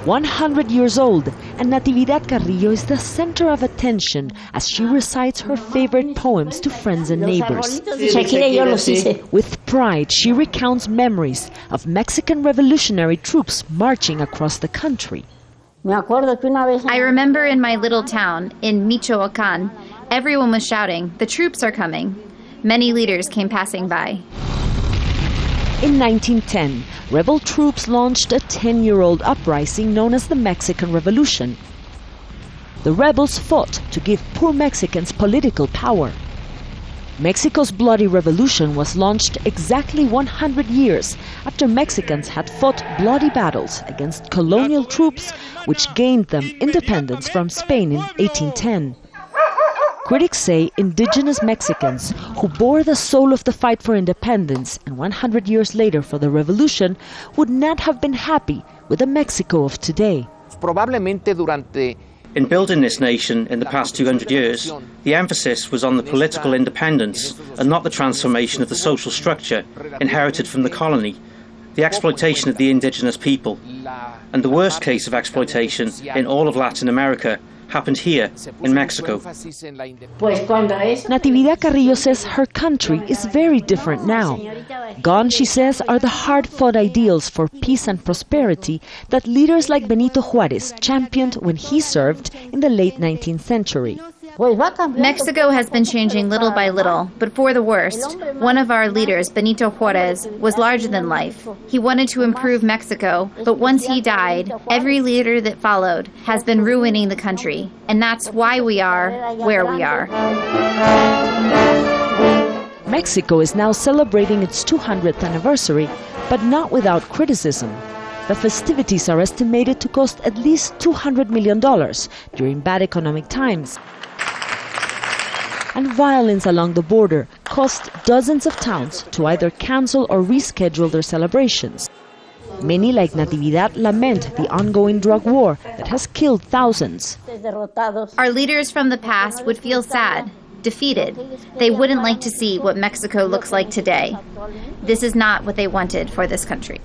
100 years old, and Natividad Carrillo is the center of attention as she recites her favorite poems to friends and neighbors. With pride, she recounts memories of Mexican revolutionary troops marching across the country. I remember in my little town, in Michoacán, everyone was shouting, "The troops are coming." Many leaders came passing by. In 1910, rebel troops launched a 10-year-old uprising known as the Mexican Revolution. The rebels fought to give poor Mexicans political power. Mexico's bloody revolution was launched exactly 100 years after Mexicans had fought bloody battles against colonial troops which gained them independence from Spain in 1810. Critics say indigenous Mexicans who bore the soul of the fight for independence and 100 years later for the revolution would not have been happy with the Mexico of today. In building this nation in the past 200 years, the emphasis was on the political independence and not the transformation of the social structure inherited from the colony, the exploitation of the indigenous people. And the worst case of exploitation in all of Latin America happened here in Mexico. Natividad Carrillo says her country is very different now. Gone, she says, are the hard-fought ideals for peace and prosperity that leaders like Benito Juárez championed when he served in the late 19th century. Mexico has been changing little by little, but for the worst. One of our leaders, Benito Juárez, was larger than life. He wanted to improve Mexico, but once he died, every leader that followed has been ruining the country, and that's why we are where we are. Mexico is now celebrating its 200th anniversary, but not without criticism. The festivities are estimated to cost at least $200 million during bad economic times. And violence along the border caused dozens of towns to either cancel or reschedule their celebrations. Many, like Natividad, lament the ongoing drug war that has killed thousands. Our leaders from the past would feel sad, defeated. They wouldn't like to see what Mexico looks like today. This is not what they wanted for this country.